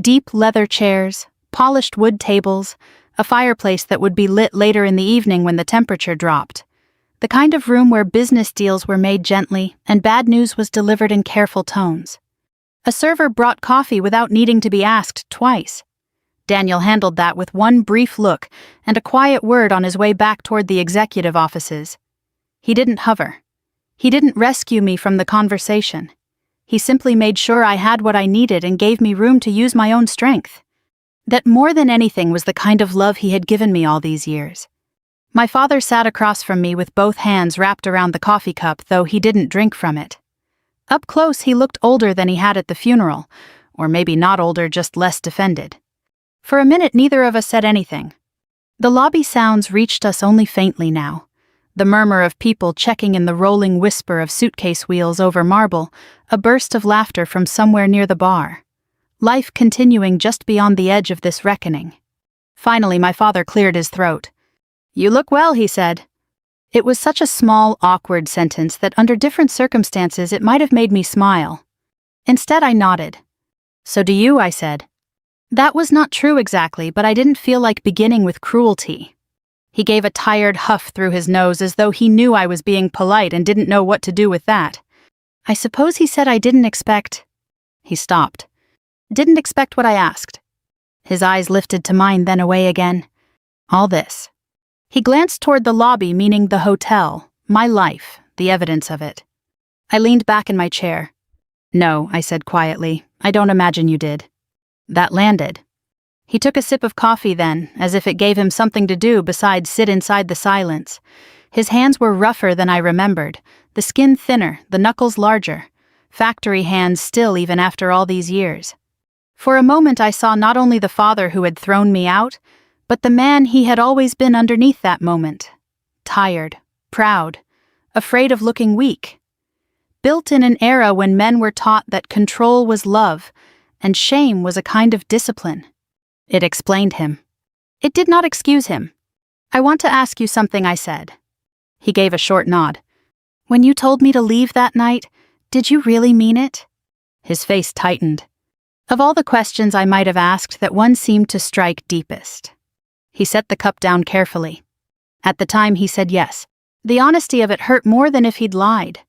Speaker 1: Deep leather chairs, polished wood tables, a fireplace that would be lit later in the evening when the temperature dropped. The kind of room where business deals were made gently and bad news was delivered in careful tones. A server brought coffee without needing to be asked twice. Daniel handled that with one brief look and a quiet word on his way back toward the executive offices. He didn't hover. He didn't rescue me from the conversation. He simply made sure I had what I needed and gave me room to use my own strength. That more than anything was the kind of love he had given me all these years. My father sat across from me with both hands wrapped around the coffee cup, though he didn't drink from it. Up close, he looked older than he had at the funeral, or maybe not older, just less defended. For a minute, neither of us said anything. The lobby sounds reached us only faintly now. The murmur of people checking in the rolling whisper of suitcase wheels over marble, a burst of laughter from somewhere near the bar. Life continuing just beyond the edge of this reckoning. Finally, my father cleared his throat. You look well, he said. It was such a small, awkward sentence that under different circumstances it might have made me smile. Instead, I nodded. So do you, I said. That was not true exactly, but I didn't feel like beginning with cruelty. He gave a tired huff through his nose as though he knew I was being polite and didn't know what to do with that. I suppose he said I didn't expect... He stopped. Didn't expect what I asked. His eyes lifted to mine, then away again. All this. He glanced toward the lobby, meaning the hotel, my life, the evidence of it. I leaned back in my chair. "No," I said quietly. "I don't imagine you did." That landed. He took a sip of coffee then, as if it gave him something to do besides sit inside the silence. His hands were rougher than I remembered, the skin thinner, the knuckles larger. Factory hands still even after all these years. For a moment I saw not only the father who had thrown me out, but the man he had always been underneath that moment. Tired, proud, afraid of looking weak. Built in an era when men were taught that control was love, and shame was a kind of discipline. It explained him. It did not excuse him. "I want to ask you something," I said. He gave a short nod. "When you told me to leave that night, did you really mean it?" His face tightened. Of all the questions I might have asked, that one seemed to strike deepest. He set the cup down carefully. At the time he said yes. The honesty of it hurt more than if he'd lied.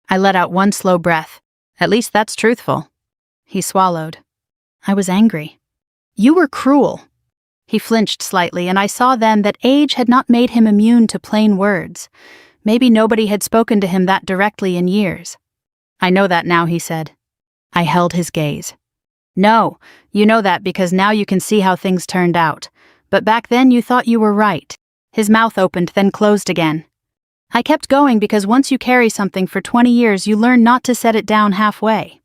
Speaker 1: I let out one slow breath. "At least that's truthful." He swallowed. "I was angry. You were cruel." He flinched slightly, and I saw then that age had not made him immune to plain words. Maybe nobody had spoken to him that directly in years. "I know that now," he said. I held his gaze. "No, you know that because now you can see how things turned out. But back then you thought you were right." His mouth opened, then closed again. "I kept going because once you carry something for 20 years, you learn not to set it down halfway."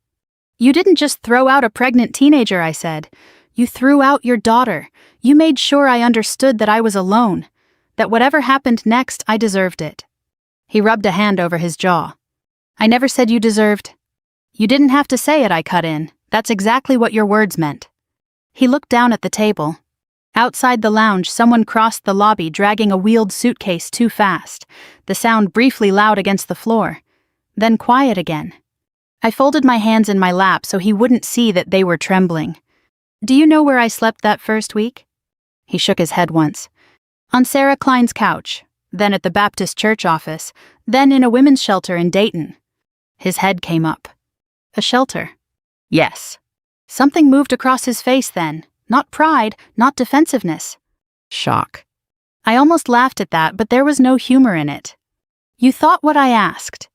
Speaker 1: "You didn't just throw out a pregnant teenager," I said. "You threw out your daughter. You made sure I understood that I was alone, that whatever happened next, I deserved it." He rubbed a hand over his jaw. "I never said you deserved." "You didn't have to say it," I cut in. "That's exactly what your words meant." He looked down at the table. Outside the lounge, someone crossed the lobby dragging a wheeled suitcase too fast, the sound briefly loud against the floor, then quiet again. I folded my hands in my lap so he wouldn't see that they were trembling. "Do you know where I slept that first week?" He shook his head once. "On Sarah Klein's couch, then at the Baptist church office, then in a women's shelter in Dayton." His head came up. "A shelter?" "Yes." Something moved across his face then. Not pride, not defensiveness. Shock. I almost laughed at that, but there was no humor in it. "You thought what I asked?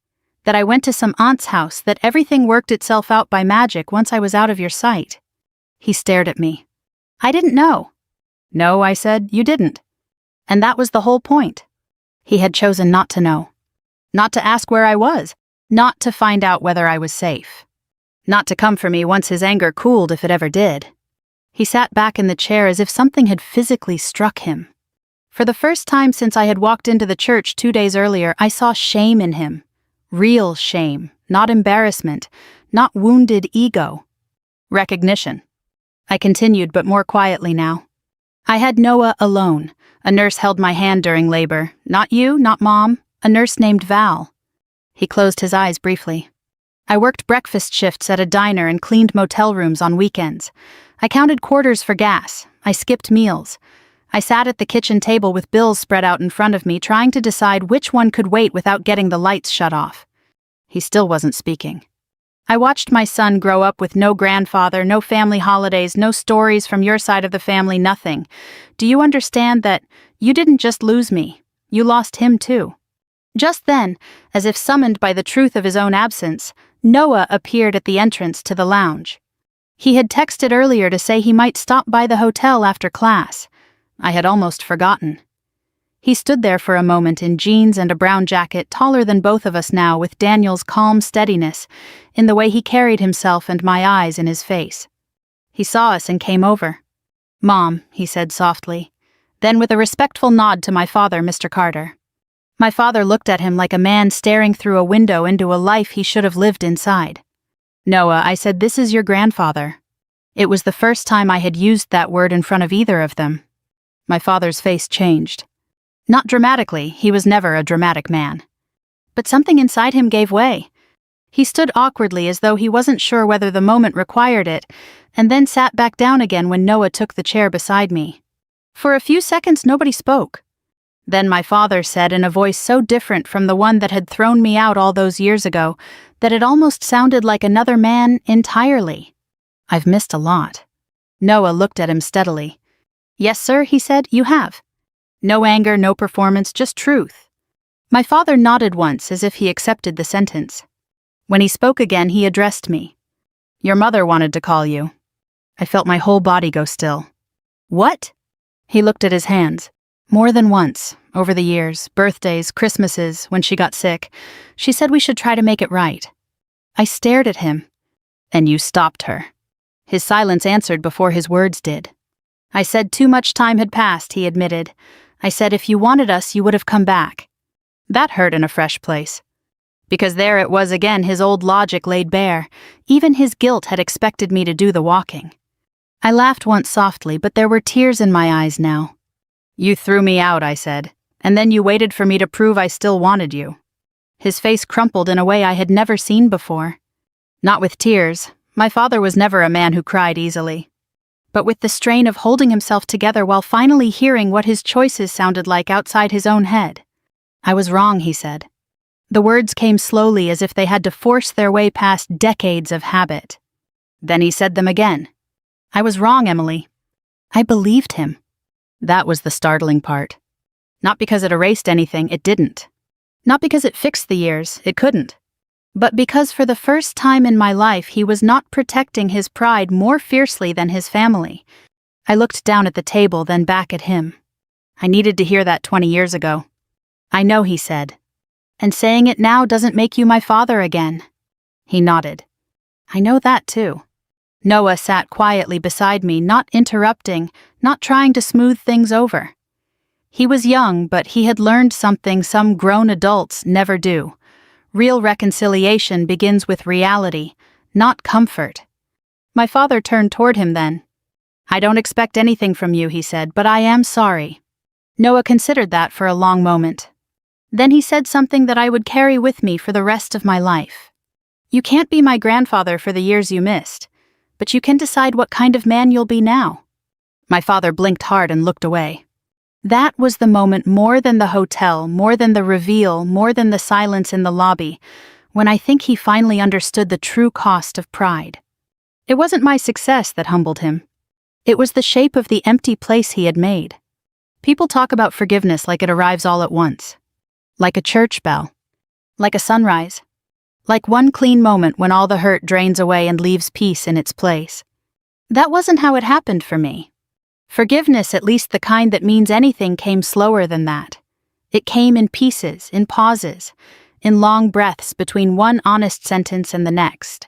Speaker 1: That I went to some aunt's house, that everything worked itself out by magic once I was out of your sight?" He stared at me. "I didn't know." "No," I said, "you didn't." And that was the whole point. He had chosen not to know. Not to ask where I was. Not to find out whether I was safe. Not to come for me once his anger cooled, if it ever did. He sat back in the chair as if something had physically struck him. For the first time since I had walked into the church 2 days earlier, I saw shame in him. Real shame, not embarrassment, not wounded ego. Recognition. I continued, but more quietly now. "I had Noah alone. A nurse held my hand during labor. Not you, not Mom. A nurse named Val." He closed his eyes briefly. "I worked breakfast shifts at a diner and cleaned motel rooms on weekends. I counted quarters for gas. I skipped meals. I sat at the kitchen table with bills spread out in front of me, trying to decide which one could wait without getting the lights shut off." He still wasn't speaking. "I watched my son grow up with no grandfather, no family holidays, no stories from your side of the family, nothing. Do you understand that you didn't just lose me, you lost him too?" Just then, as if summoned by the truth of his own absence, Noah appeared at the entrance to the lounge. He had texted earlier to say he might stop by the hotel after class. I had almost forgotten. He stood there for a moment in jeans and a brown jacket, taller than both of us now, with Daniel's calm steadiness in the way he carried himself and my eyes in his face. He saw us and came over. "Mom," he said softly, then with a respectful nod to my father, Mr. Carter. My father looked at him like a man staring through a window into a life he should have lived inside. "Noah," I said, "this is your grandfather." It was the first time I had used that word in front of either of them. My father's face changed. Not dramatically, he was never a dramatic man. But something inside him gave way. He stood awkwardly as though he wasn't sure whether the moment required it, and then sat back down again when Noah took the chair beside me. For a few seconds nobody spoke. Then my father said in a voice so different from the one that had thrown me out all those years ago that it almost sounded like another man entirely. "I've missed a lot." Noah looked at him steadily. "Yes, sir," he said, "you have. No anger, no performance, just truth." My father nodded once as if he accepted the sentence. When he spoke again, he addressed me. "Your mother wanted to call you." I felt my whole body go still. "What?" He looked at his hands. More than once, over the years, birthdays, Christmases, when she got sick, she said we should try to make it right. I stared at him. "And you stopped her." His silence answered before his words did. "I said too much time had passed," he admitted. "I said if you wanted us, you would have come back." That hurt in a fresh place. Because there it was again, his old logic laid bare. Even his guilt had expected me to do the walking. I laughed once softly, but there were tears in my eyes now. "You threw me out," I said, "and then you waited for me to prove I still wanted you." His face crumpled in a way I had never seen before. Not with tears. My father was never a man who cried easily. But with the strain of holding himself together while finally hearing what his choices sounded like outside his own head. "I was wrong," he said. The words came slowly as if they had to force their way past decades of habit. Then he said them again. "I was wrong, Emily." I believed him. That was the startling part. Not because it erased anything, it didn't. Not because it fixed the years, it couldn't. But because for the first time in my life he was not protecting his pride more fiercely than his family. I looked down at the table, then back at him. I needed to hear that 20 years ago. "I know," he said. "And saying it now doesn't make you my father again." He nodded. "I know that too." Noah sat quietly beside me, not interrupting, not trying to smooth things over. He was young, but he had learned something some grown adults never do. Real reconciliation begins with reality, not comfort. My father turned toward him then. "I don't expect anything from you," he said, "but I am sorry." Noah considered that for a long moment. Then he said something that I would carry with me for the rest of my life. "You can't be my grandfather for the years you missed, but you can decide what kind of man you'll be now." My father blinked hard and looked away. That was the moment, more than the hotel, more than the reveal, more than the silence in the lobby, when I think he finally understood the true cost of pride. It wasn't my success that humbled him. It was the shape of the empty place he had made. People talk about forgiveness like it arrives all at once. Like a church bell. Like a sunrise. Like one clean moment when all the hurt drains away and leaves peace in its place. That wasn't how it happened for me. Forgiveness, at least the kind that means anything, came slower than that. It came in pieces, in pauses, in long breaths between one honest sentence and the next.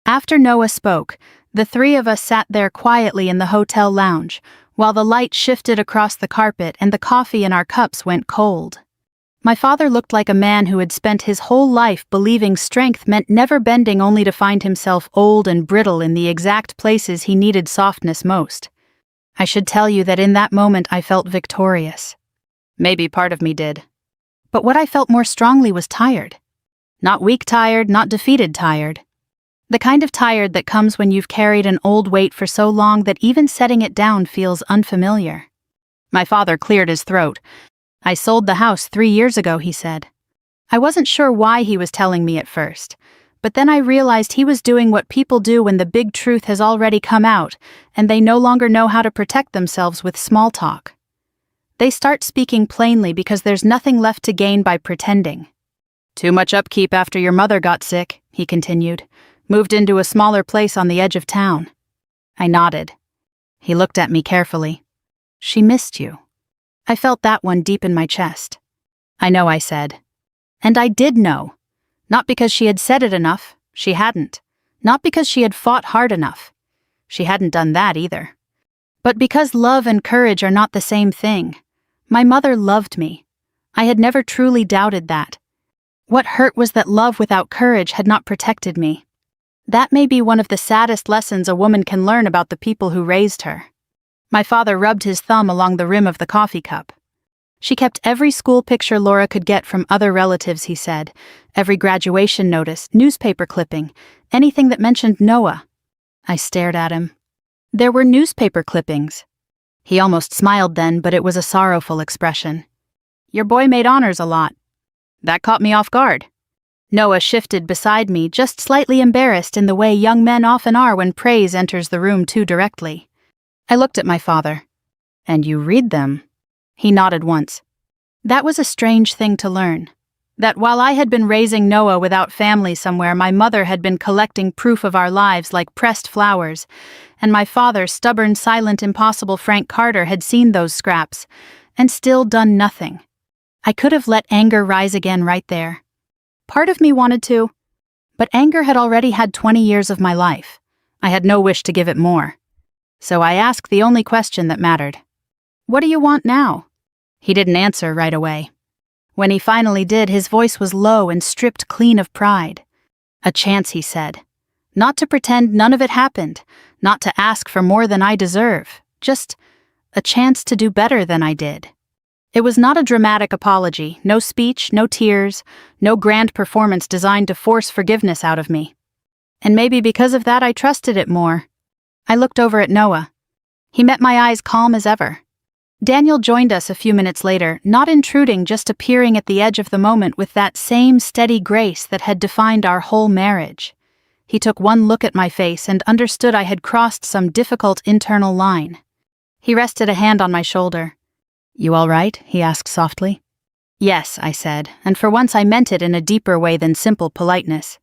Speaker 1: After Noah spoke, the three of us sat there quietly in the hotel lounge, while the light shifted across the carpet and the coffee in our cups went cold. My father looked like a man who had spent his whole life believing strength meant never bending, only to find himself old and brittle in the exact places he needed softness most. I should tell you that in that moment I felt victorious. Maybe part of me did. But what I felt more strongly was tired. Not weak tired, not defeated tired. The kind of tired that comes when you've carried an old weight for so long that even setting it down feels unfamiliar. My father cleared his throat. "I sold the house 3 years ago," he said. I wasn't sure why he was telling me at first, but then I realized he was doing what people do when the big truth has already come out and they no longer know how to protect themselves with small talk. They start speaking plainly because there's nothing left to gain by pretending. "Too much upkeep after your mother got sick," he continued. "Moved into a smaller place on the edge of town." I nodded. He looked at me carefully. "She missed you." I felt that one deep in my chest. "I know," I said. And I did know. Not because she had said it enough, she hadn't. Not because she had fought hard enough. She hadn't done that either. But because love and courage are not the same thing. My mother loved me. I had never truly doubted that. What hurt was that love without courage had not protected me. That may be one of the saddest lessons a woman can learn about the people who raised her. My father rubbed his thumb along the rim of the coffee cup. "She kept every school picture Laura could get from other relatives," he said. "Every graduation notice, newspaper clipping, anything that mentioned Noah." I stared at him. There were newspaper clippings. He almost smiled then, but it was a sorrowful expression. "Your boy made honors a lot." That caught me off guard. Noah shifted beside me, just slightly embarrassed in the way young men often are when praise enters the room too directly. I looked at my father. "And you read them?" He nodded once. That was a strange thing to learn. That while I had been raising Noah without family somewhere, my mother had been collecting proof of our lives like pressed flowers, and my father, stubborn, silent, impossible Frank Carter, had seen those scraps, and still done nothing. I could have let anger rise again right there. Part of me wanted to, but anger had already had 20 years of my life. I had no wish to give it more. So I asked the only question that mattered. "What do you want now?" He didn't answer right away. When he finally did, his voice was low and stripped clean of pride. "A chance," he said. "Not to pretend none of it happened, not to ask for more than I deserve, just a chance to do better than I did." It was not a dramatic apology, no speech, no tears, no grand performance designed to force forgiveness out of me. And maybe because of that I trusted it more. I looked over at Noah. He met my eyes calm as ever. Daniel joined us a few minutes later, not intruding, just appearing at the edge of the moment with that same steady grace that had defined our whole marriage. He took one look at my face and understood I had crossed some difficult internal line. He rested a hand on my shoulder. "You all right?" he asked softly. "Yes," I said, and for once I meant it in a deeper way than simple politeness.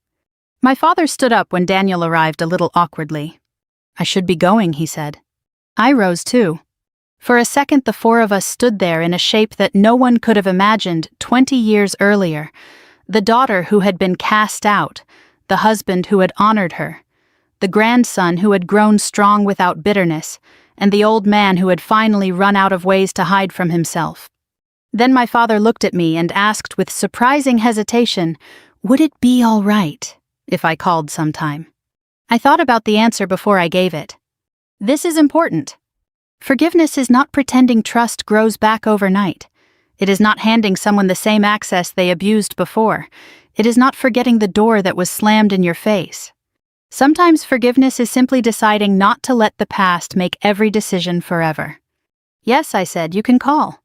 Speaker 1: My father stood up when Daniel arrived a little awkwardly. "I should be going," he said. I rose too. For a second the four of us stood there in a shape that no one could have imagined 20 years earlier. The daughter who had been cast out, the husband who had honored her, the grandson who had grown strong without bitterness, and the old man who had finally run out of ways to hide from himself. Then my father looked at me and asked with surprising hesitation, would it be all right if I called sometime? I thought about the answer before I gave it. This is important. Forgiveness is not pretending trust grows back overnight. It is not handing someone the same access they abused before. It is not forgetting the door that was slammed in your face. Sometimes forgiveness is simply deciding not to let the past make every decision forever. "Yes," I said, "you can call."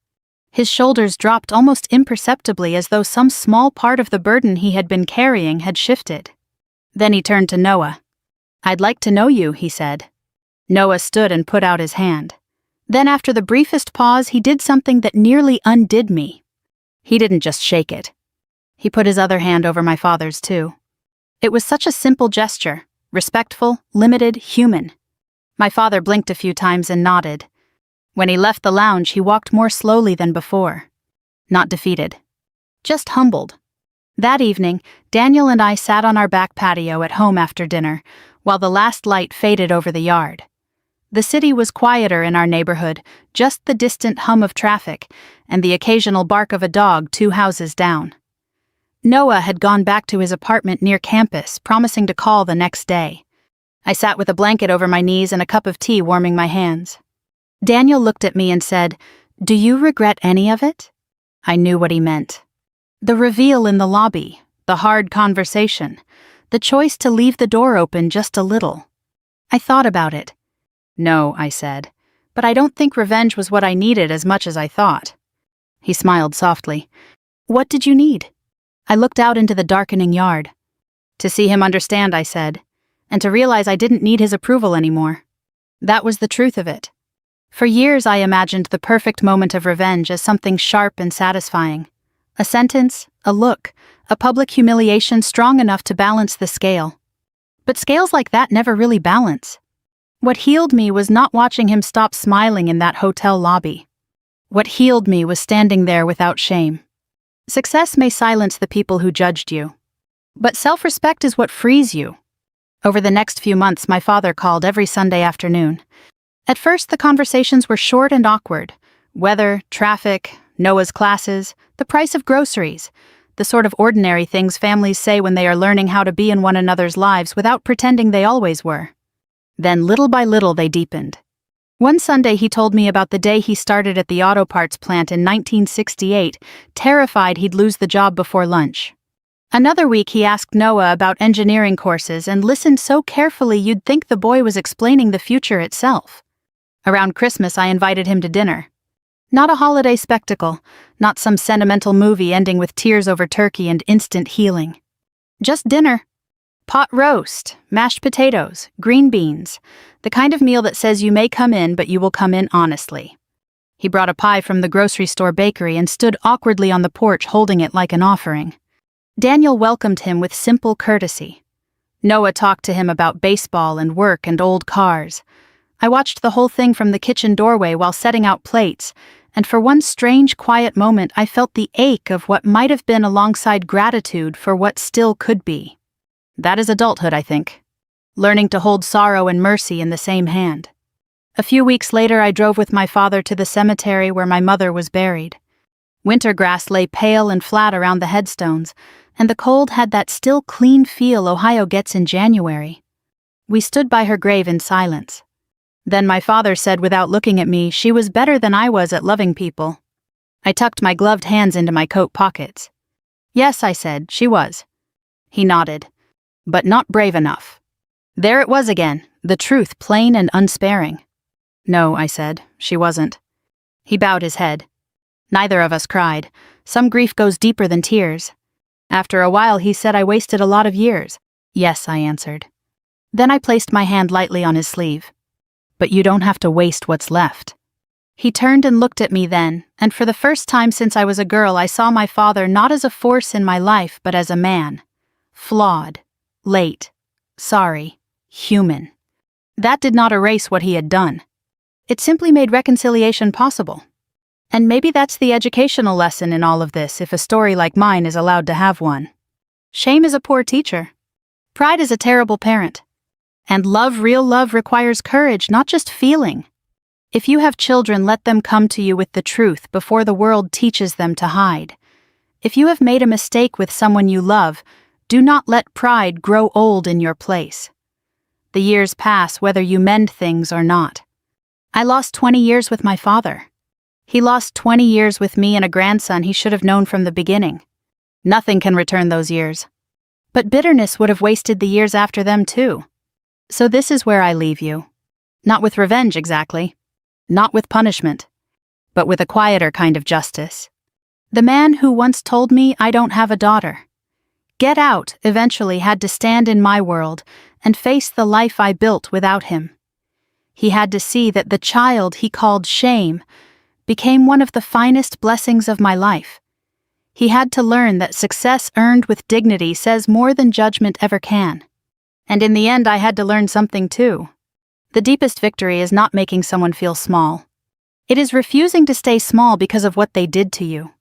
Speaker 1: His shoulders dropped almost imperceptibly as though some small part of the burden he had been carrying had shifted. Then he turned to Noah. "I'd like to know you," he said. Noah stood and put out his hand. Then after the briefest pause, he did something that nearly undid me. He didn't just shake it. He put his other hand over my father's too. It was such a simple gesture, respectful, limited, human. My father blinked a few times and nodded. When he left the lounge, he walked more slowly than before. Not defeated. Just humbled. That evening, Daniel and I sat on our back patio at home after dinner, while the last light faded over the yard. The city was quieter in our neighborhood, just the distant hum of traffic, and the occasional bark of a dog 2 houses down. Noah had gone back to his apartment near campus, promising to call the next day. I sat with a blanket over my knees and a cup of tea warming my hands. Daniel looked at me and said, "Do you regret any of it?" I knew what he meant. The reveal in the lobby, the hard conversation, the choice to leave the door open just a little. I thought about it. "No," I said, "but I don't think revenge was what I needed as much as I thought." He smiled softly. "What did you need?" I looked out into the darkening yard. "To see him understand," I said, "and to realize I didn't need his approval anymore." That was the truth of it. For years I imagined the perfect moment of revenge as something sharp and satisfying. A sentence, a look, a public humiliation strong enough to balance the scale. But scales like that never really balance. What healed me was not watching him stop smiling in that hotel lobby. What healed me was standing there without shame. Success may silence the people who judged you, but self-respect is what frees you. Over the next few months, my father called every Sunday afternoon. At first, the conversations were short and awkward. Weather, traffic, Noah's classes, the price of groceries, the sort of ordinary things families say when they are learning how to be in one another's lives without pretending they always were. Then little by little they deepened. One Sunday he told me about the day he started at the auto parts plant in 1968, terrified he'd lose the job before lunch. Another week he asked Noah about engineering courses and listened so carefully you'd think the boy was explaining the future itself. Around Christmas I invited him to dinner. Not a holiday spectacle, not some sentimental movie ending with tears over turkey and instant healing. Just dinner. Pot roast, mashed potatoes, green beans, the kind of meal that says you may come in, but you will come in honestly. He brought a pie from the grocery store bakery and stood awkwardly on the porch holding it like an offering. Daniel welcomed him with simple courtesy. Noah talked to him about baseball and work and old cars. I watched the whole thing from the kitchen doorway while setting out plates, and for one strange, quiet moment I felt the ache of what might have been alongside gratitude for what still could be. That is adulthood, I think. Learning to hold sorrow and mercy in the same hand. A few weeks later, I drove with my father to the cemetery where my mother was buried. Winter grass lay pale and flat around the headstones, and the cold had that still clean feel Ohio gets in January. We stood by her grave in silence. Then my father said without looking at me, she was better than I was at loving people. I tucked my gloved hands into my coat pockets. Yes, I said, she was. He nodded. But not brave enough. There it was again, the truth plain and unsparing. No, I said, she wasn't. He bowed his head. Neither of us cried. Some grief goes deeper than tears. After a while he said I wasted a lot of years. Yes, I answered. Then I placed my hand lightly on his sleeve. But you don't have to waste what's left. He turned and looked at me then, and for the first time since I was a girl I saw my father not as a force in my life but as a man. Flawed. Late. Sorry. Human. That did not erase what he had done. It simply made reconciliation possible. And maybe that's the educational lesson in all of this if a story like mine is allowed to have one. Shame is a poor teacher. Pride is a terrible parent. And love, real love, requires courage, not just feeling. If you have children, let them come to you with the truth before the world teaches them to hide. If you have made a mistake with someone you love, do not let pride grow old in your place. The years pass whether you mend things or not. I lost 20 years with my father. He lost 20 years with me and a grandson he should have known from the beginning. Nothing can return those years. But bitterness would have wasted the years after them too. So this is where I leave you. Not with revenge exactly. Not with punishment. But with a quieter kind of justice. The man who once told me I don't have a daughter. Get Out eventually had to stand in my world and face the life I built without him. He had to see that the child he called shame became one of the finest blessings of my life. He had to learn that success earned with dignity says more than judgment ever can. And in the end, I had to learn something too. The deepest victory is not making someone feel small. It is refusing to stay small because of what they did to you.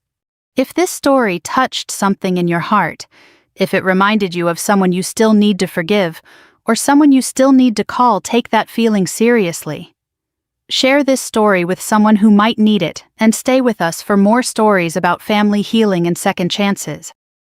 Speaker 1: If this story touched something in your heart, if it reminded you of someone you still need to forgive, or someone you still need to call, take that feeling seriously. Share this story with someone who might need it, and stay with us for more stories about family healing and second chances.